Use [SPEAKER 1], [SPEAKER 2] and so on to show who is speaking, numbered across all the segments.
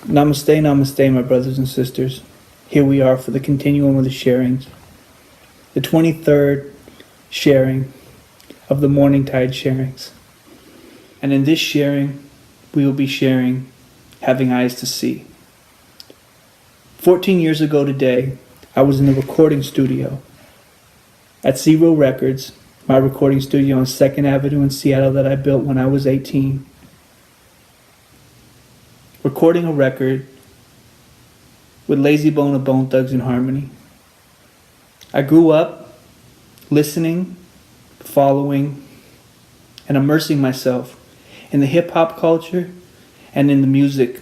[SPEAKER 1] Namaste, namaste, my brothers and sisters. Here we are for the continuum of the sharings, the 23rd sharing of the Morning Tide sharings. And in this sharing, we will be sharing Having Eyes to See. 14 years ago today, I was in the recording studio at Zero Records, my recording studio on 2nd Avenue in Seattle that I built when I was 18. Recording a record with Lazy Bone of Bone Thugs and Harmony. I grew up listening, following, and immersing myself in the hip-hop culture and in the music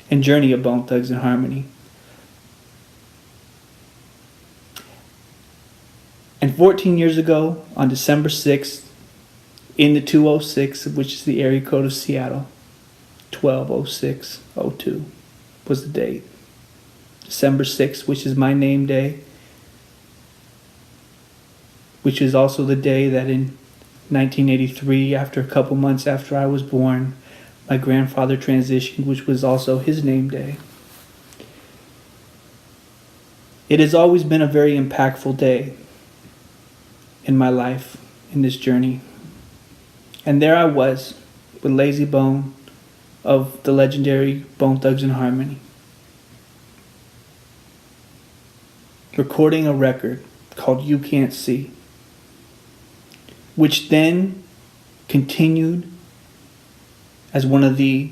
[SPEAKER 1] and journey of Bone Thugs and Harmony. And 14 years ago, on December 6th, in the 206, which is the area code of Seattle, 120602 was the date. December 6th, which is my name day, which is also the day that in 1983, after a couple months after I was born, my grandfather transitioned, which was also his name day. It has always been a very impactful day in my life, in this journey. And there I was, with Lazy Bone of the legendary Bone Thugs and Harmony, recording a record called You Can't See, which then continued as one of the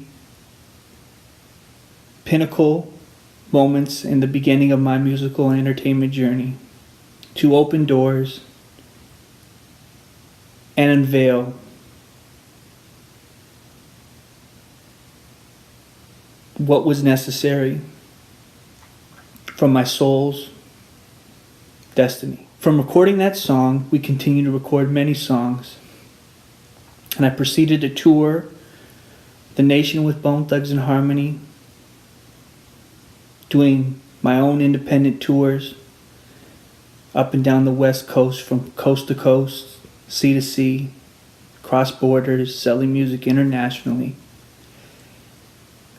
[SPEAKER 1] pinnacle moments in the beginning of my musical and entertainment journey to open doors and unveil what was necessary from my soul's destiny. From recording that song, we continued to record many songs, and I proceeded to tour the nation with Bone Thugs and Harmony, doing my own independent tours up and down the West Coast, from coast to coast, sea to sea, cross borders, selling music internationally,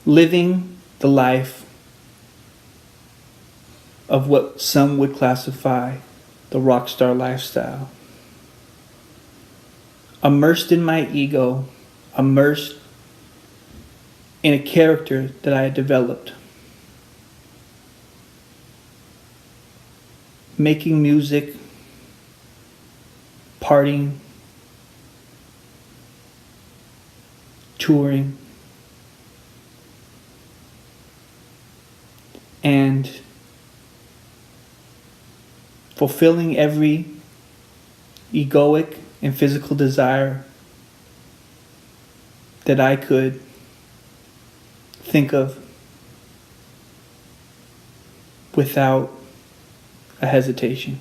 [SPEAKER 1] living the life of what some would classify the rock star lifestyle. Immersed in my ego, immersed in a character that I had developed. Making music, partying, touring, and fulfilling every egoic and physical desire that I could think of without a hesitation.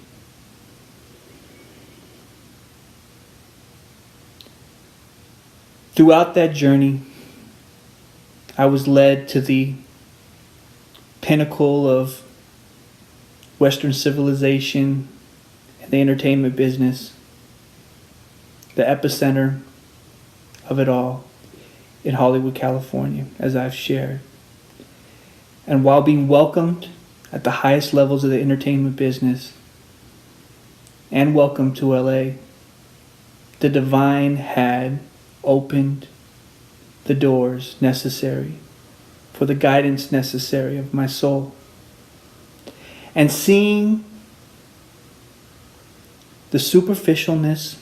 [SPEAKER 1] Throughout that journey, I was led to the pinnacle of Western civilization and the entertainment business, the epicenter of it all in Hollywood, California, as I've shared. And while being welcomed at the highest levels of the entertainment business and welcome to LA, the divine had opened the doors necessary for the guidance necessary of my soul. And seeing the superficialness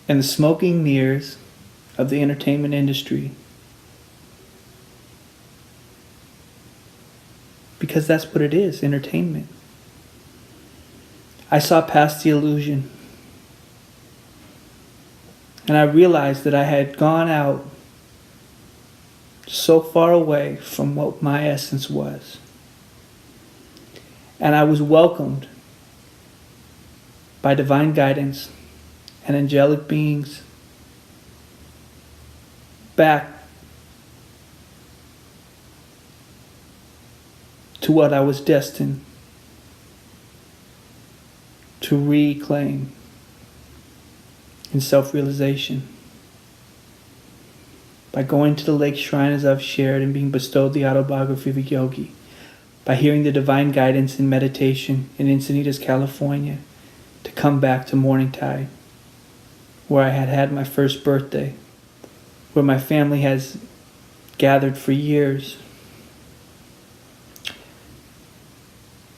[SPEAKER 1] and the smoking mirrors of the entertainment industry, because that's what it is, entertainment. I saw past the illusion, and I realized that I had gone out so far away from what my essence was. And I was welcomed by divine guidance and angelic beings back to what I was destined to reclaim in self-realization. by going to the lake shrine as I've shared and being bestowed the autobiography of a yogi, by hearing the divine guidance in meditation in Encinitas, California, to come back to Morningtide, where I had had my first birthday, where my family has gathered for years,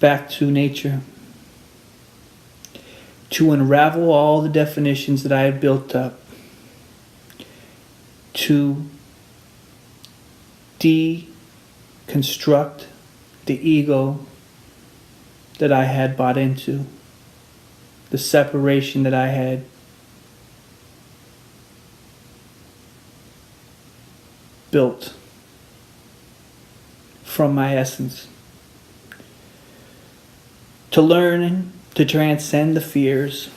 [SPEAKER 1] back to nature, to unravel all the definitions that I had built up, to deconstruct the ego that I had bought into, the separation that I had built from my essence, to learn to transcend the fears,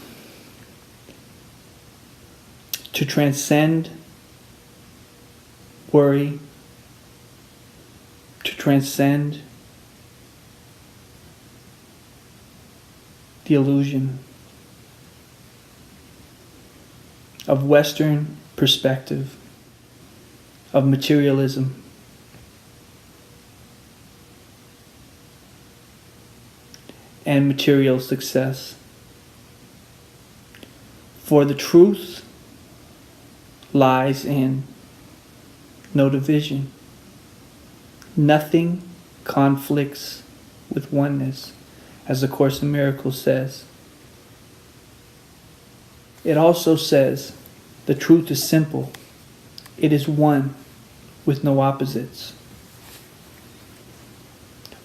[SPEAKER 1] to transcend worry, to transcend the illusion of Western perspective, of materialism, and material success. For the truth lies in no division. Nothing conflicts with oneness, as the Course in Miracles says. It also says the truth is simple. It is one with no opposites.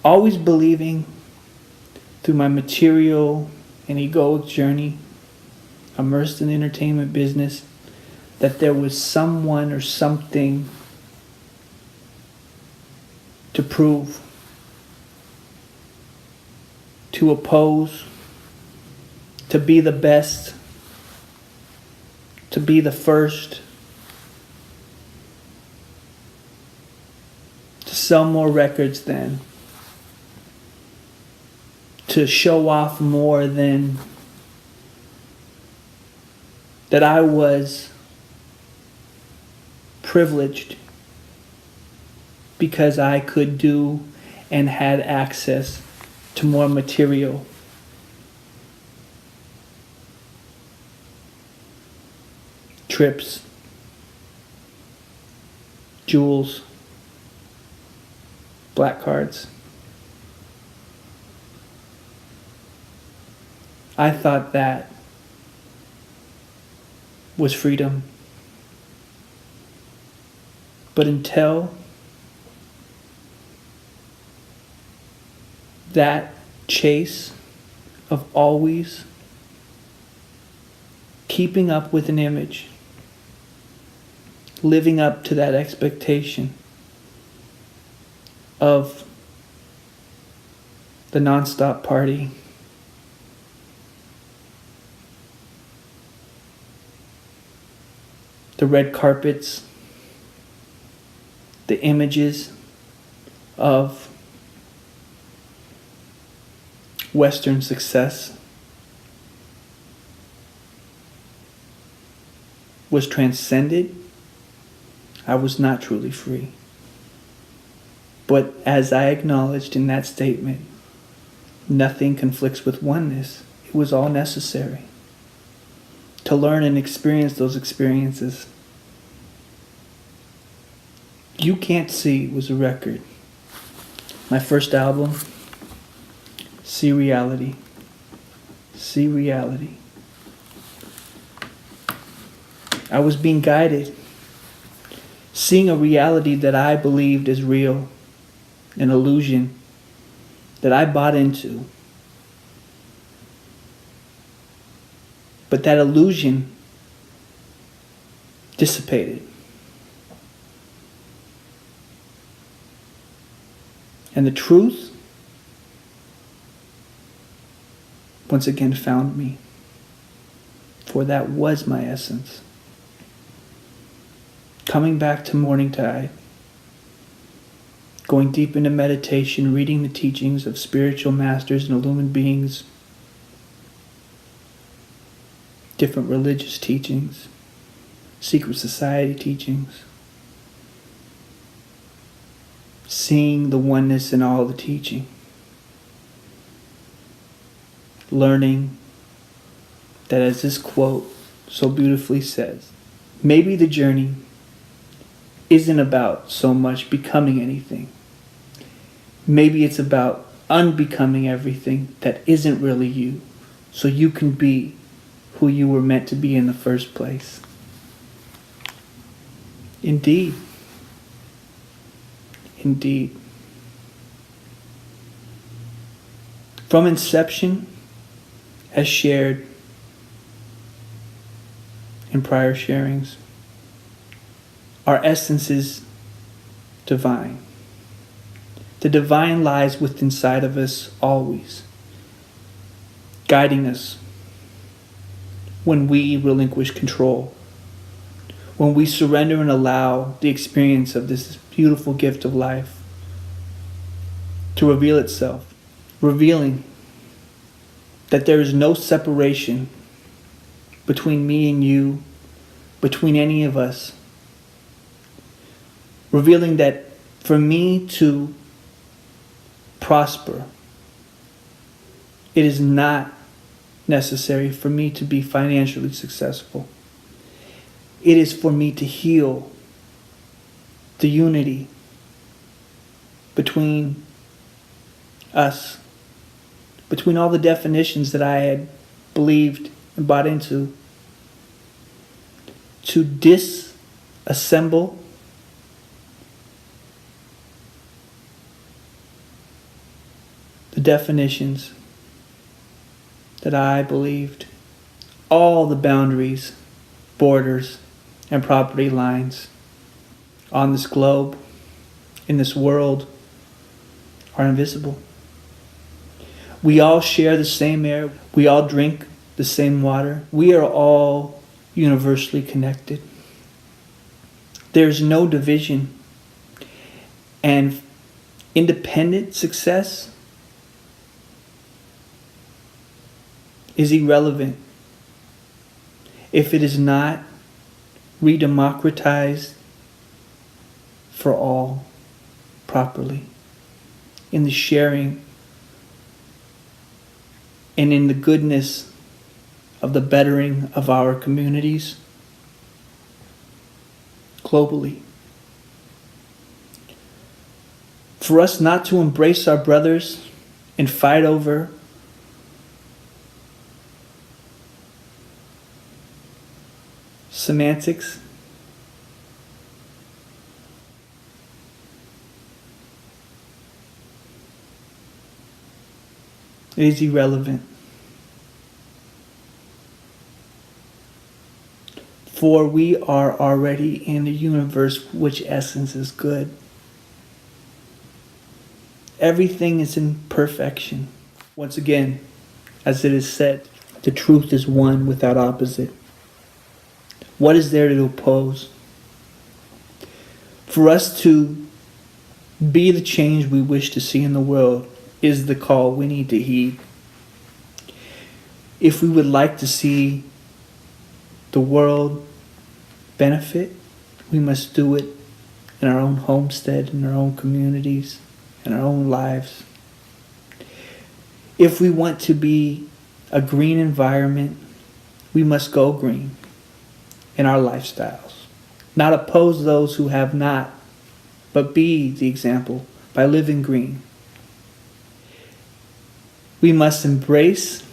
[SPEAKER 1] Always believing through my material and egoic journey, immersed in the entertainment business, that there was someone or something to prove, to oppose, to be the best, to be the first, to sell more records than, to show off more than, that I was privileged because I could do and had access to more material. Trips, jewels, black cards. I thought that was freedom. But until that chase of always keeping up with an image, living up to that expectation of the nonstop party, the red carpets, the images of Western success was transcended, I was not truly free. But as I acknowledged in that statement, nothing conflicts with oneness. It was all necessary to learn and experience those experiences. You Can't See was a record. My first album, See Reality. See Reality. I was being guided, seeing a reality that I believed is real, an illusion that I bought into. But that illusion dissipated. And the truth once again found me. For that was my essence. Coming back to Morningtide, going deep into meditation, reading the teachings of spiritual masters and illumined beings, different religious teachings, secret society teachings, seeing the oneness in all the teaching. Learning that, as this quote so beautifully says, maybe the journey isn't about so much becoming anything. Maybe it's about unbecoming everything that isn't really you, so you can be who you were meant to be in the first place. Indeed. Indeed. From inception, as shared in prior sharings, our essence is divine. The divine lies within inside of us always, guiding us when we relinquish control, when we surrender and allow the experience of this beautiful gift of life to reveal itself, revealing that there is no separation between me and you, between any of us, revealing that for me to prosper, it is not necessary for me to be financially successful. It is for me to heal the unity between us, between all the definitions that I had believed and bought into, to disassemble the definitions that I believed, all the boundaries, borders, and property lines on this globe, in this world, are invisible. We all share the same air. We all drink the same water. We are all universally connected. There's no division. And independent success is irrelevant if it is not redemocratized for all properly, in the sharing and in the goodness of the bettering of our communities globally. For us not to embrace our brothers and fight over semantics is irrelevant. For we are already in a universe which essence is good. Everything is in perfection. Once again, as it is said, the truth is one without opposite. What is there to oppose? For us to be the change we wish to see in the world is the call we need to heed. If we would like to see the world benefit, we must do it in our own homestead, in our own communities, in our own lives. If we want to be a green environment, we must go green in our lifestyles. Not oppose those who have not, but be the example by living green. We must embrace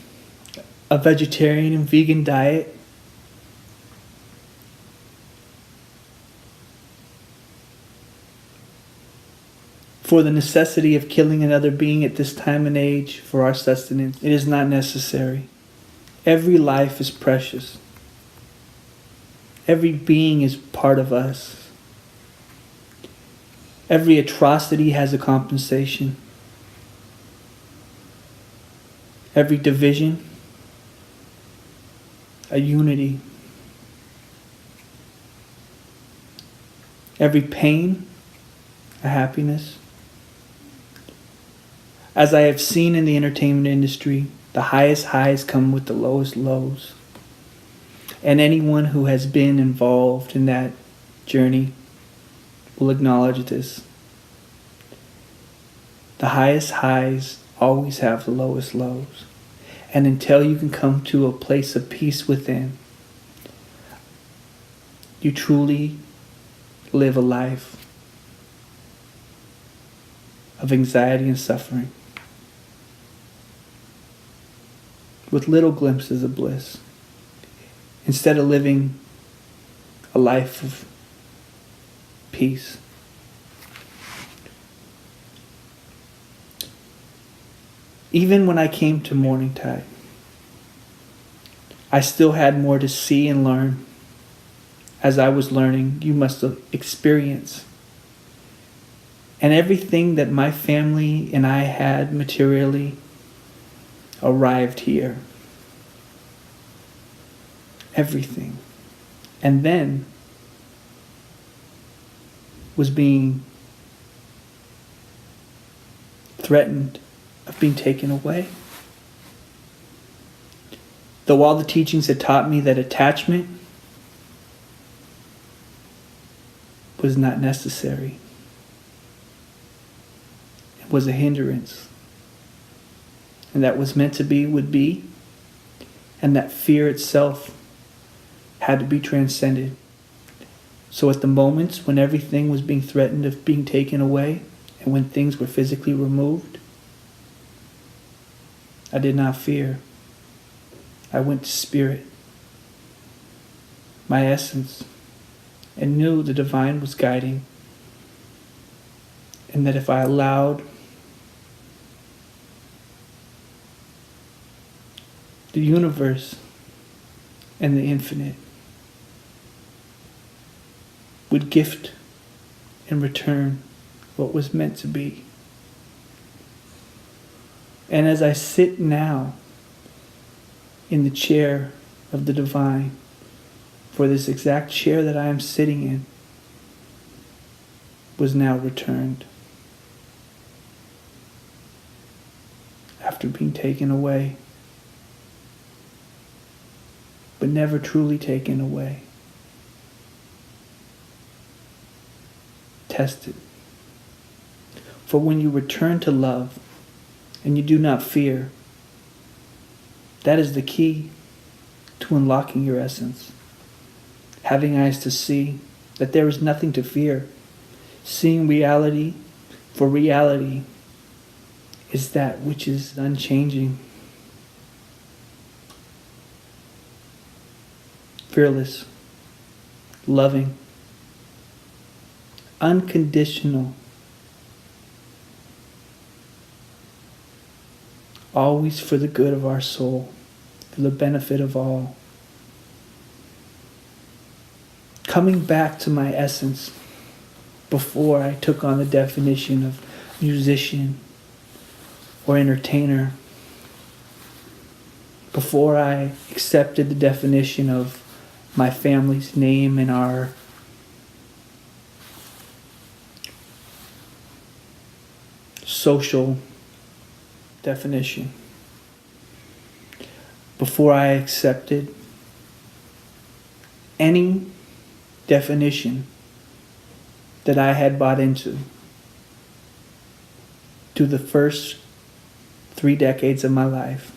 [SPEAKER 1] a vegetarian and vegan diet. For the necessity of killing another being at this time and age for our sustenance, it is not necessary. Every life is precious. Every being is part of us. Every atrocity has a compensation. Every division, a unity. Every pain, a happiness. As I have seen in the entertainment industry, the highest highs come with the lowest lows. And anyone who has been involved in that journey will acknowledge this. The highest highs always have the lowest lows. And until you can come to a place of peace within, you truly live a life of anxiety and suffering, with little glimpses of bliss, instead of living a life of peace. Even when I came to Morningtide, I still had more to see and learn. As I was learning, you must have experienced. And everything that my family and I had materially arrived here. Everything. And then was being threatened of being taken away. Though all the teachings had taught me that attachment was not necessary. It was a hindrance. And that was meant to be would be. And that fear itself had to be transcended. So at the moments when everything was being threatened of being taken away, and when things were physically removed, I did not fear. I went to spirit, my essence, and knew the divine was guiding, and that if I allowed the universe and the infinite would gift in return what was meant to be. And as I sit now in the chair of the divine, for this exact chair that I am sitting in was now returned after being taken away, but never truly taken away. Tested. For when you return to love and you do not fear, that is the key to unlocking your essence. Having eyes to see that there is nothing to fear. Seeing reality for reality is that which is unchanging. Fearless, loving, unconditional, always for the good of our soul, for the benefit of all. Coming back to my essence before I took on the definition of musician or entertainer, before I accepted the definition of my family's name and our social definition, before I accepted any definition that I had bought into through the first 3 decades of my life,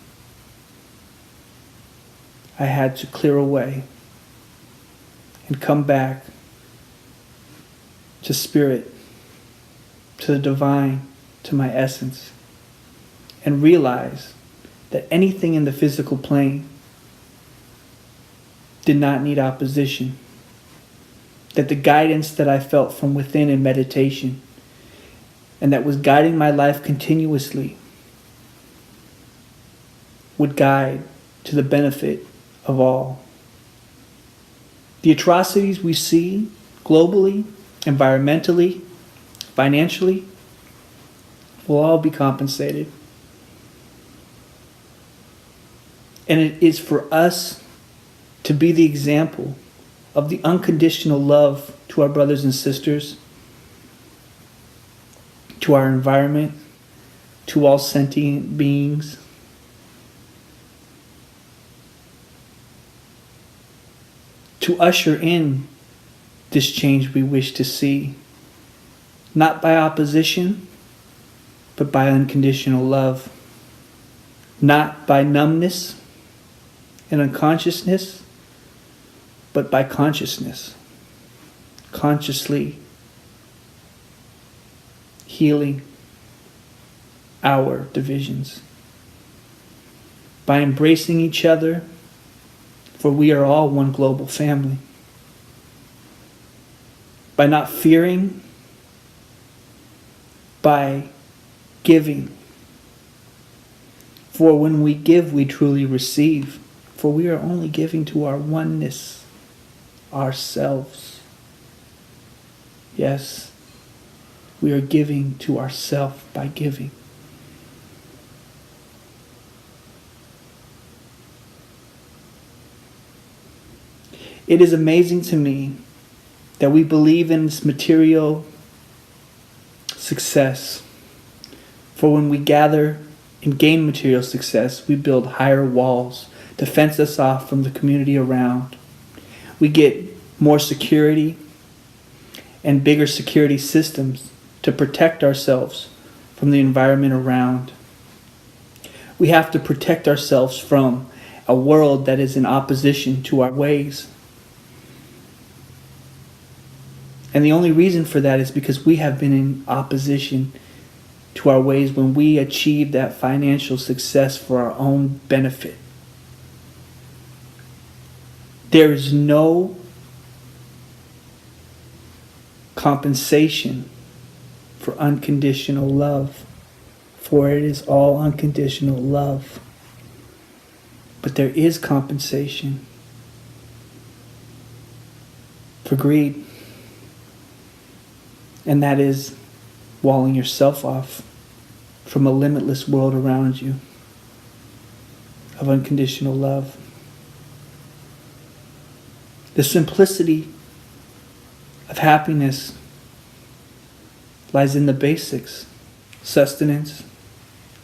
[SPEAKER 1] I had to clear away and come back to spirit, to the divine, to my essence, and realize that anything in the physical plane did not need opposition. That the guidance that I felt from within in meditation and that was guiding my life continuously would guide to the benefit of all. The atrocities we see globally, environmentally, financially, will all be compensated. And it is for us to be the example of the unconditional love to our brothers and sisters, to our environment, to all sentient beings. To usher in this change we wish to see, not by opposition, but by unconditional love. Not by numbness and unconsciousness, but by consciousness. Consciously healing our divisions. By embracing each other, for we are all one global family. By not fearing, by giving. For when we give, we truly receive. For we are only giving to our oneness, ourselves. Yes, we are giving to ourselves by giving. It is amazing to me that we believe in this material success. For when we gather and gain material success, we build higher walls to fence us off from the community around. We get more security and bigger security systems to protect ourselves from the environment around. We have to protect ourselves from a world that is in opposition to our ways. And the only reason for that is because we have been in opposition to our ways when we achieve that financial success for our own benefit. There is no compensation for unconditional love, for it is all unconditional love. But there is compensation for greed, and that is walling yourself off from a limitless world around you of unconditional love. The simplicity of happiness lies in the basics: sustenance,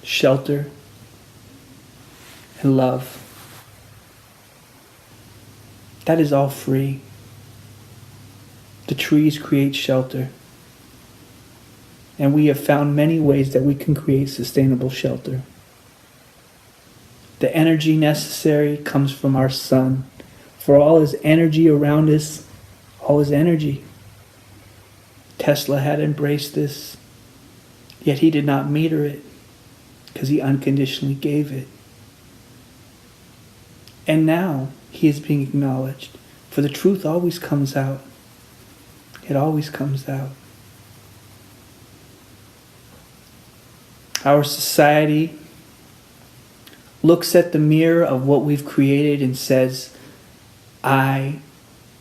[SPEAKER 1] shelter, and love. That is all free. The trees create shelter, and we have found many ways that we can create sustainable shelter. The energy necessary comes from our sun. For all is energy around us, all is energy. Tesla had embraced this, yet he did not meter it because he unconditionally gave it. And now he is being acknowledged, for the truth always comes out. It always comes out. Our society looks at the mirror of what we've created and says, I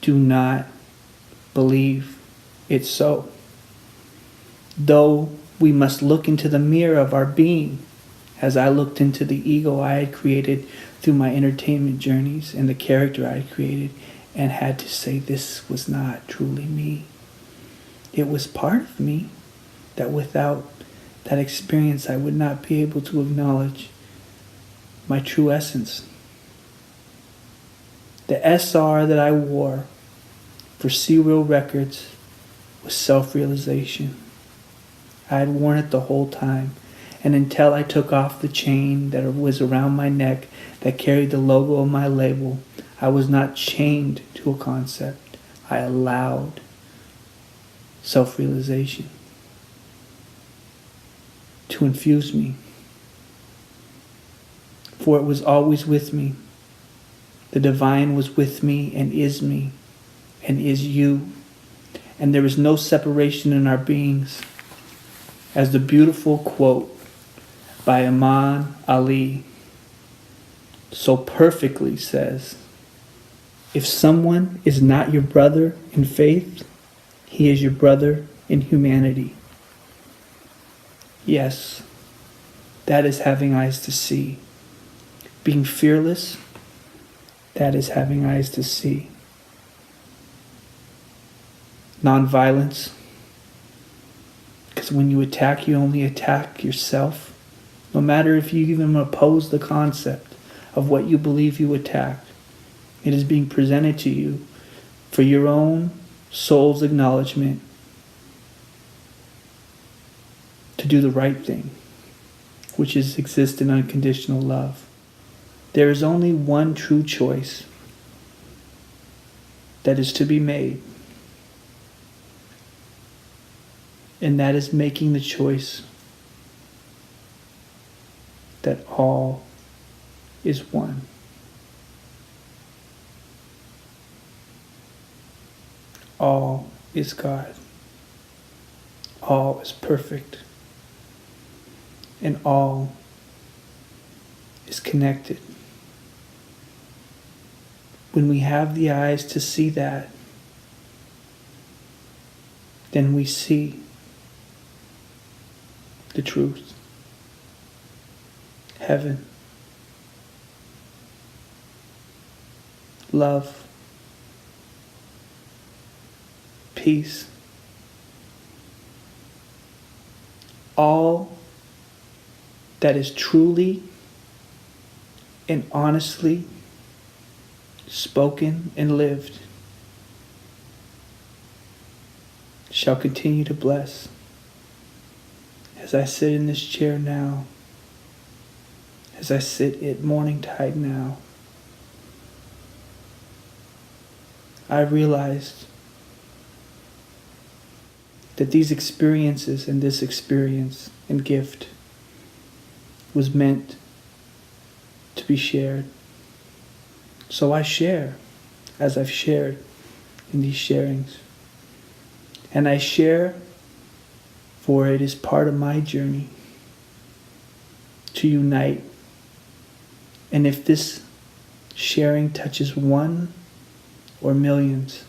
[SPEAKER 1] do not believe it's so. Though we must look into the mirror of our being, as I looked into the ego I had created through my entertainment journeys and the character I had created, and had to say this was not truly me. It was part of me that without that experience I would not be able to acknowledge my true essence. The SR that I wore for Serial Records was self-realization. I had worn it the whole time, and until I took off the chain that was around my neck that carried the logo of my label, I was not chained to a concept. I allowed self-realization to infuse me, for it was always with me. The divine was with me and is you, and there is no separation in our beings. As the beautiful quote by Imam Ali so perfectly says, if someone is not your brother in faith, he is your brother in humanity. Yes, that is having eyes to see. Being fearless, that is having eyes to see. Non-violence, because when you attack, you only attack yourself. No matter if you even oppose the concept of what you believe you attacked, it is being presented to you for your own soul's acknowledgement to do the right thing. which is exist in unconditional love. There is only one true choice that is to be made, and that is making the choice that all is one. All is God. All is perfect. And all is connected. When we have the eyes to see that, then we see the truth. Heaven. Love. Peace. All that is truly and honestly spoken and lived shall continue to bless. As I sit in this chair now, as I sit at morning tide now, I realized that these experiences and this experience and gift was meant to be shared. So I share as I've shared in these sharings. And I share for it is part of my journey to unite. And if this sharing touches one or millions,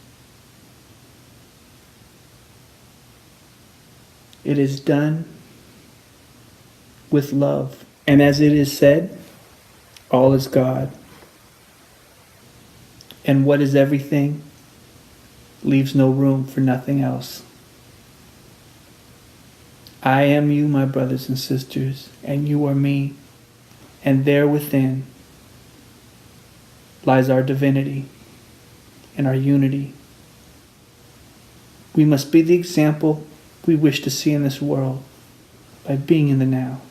[SPEAKER 1] it is done with love. And as it is said, all is God. And what is everything leaves no room for nothing else. I am you, my brothers and sisters, and you are me. And there within lies our divinity and our unity. We must be the example we wish to see in this world by being in the now,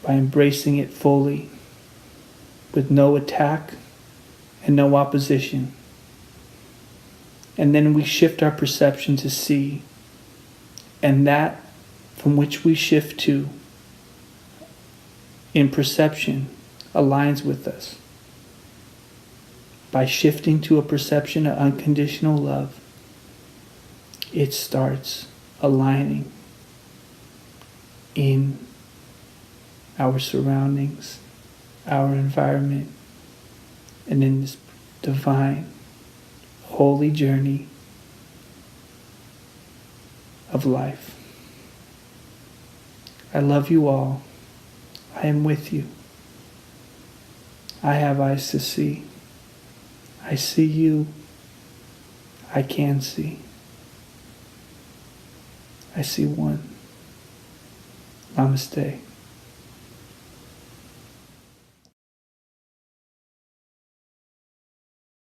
[SPEAKER 1] by embracing it fully, with no attack and no opposition. And then we shift our perception to see, and that from which we shift to in perception aligns with us. By shifting to a perception of unconditional love, it starts aligning in our surroundings, our environment, and in this divine, holy journey of life. I love you all. I am with you. I have eyes to see. I see you. I can see. I see one. Namaste.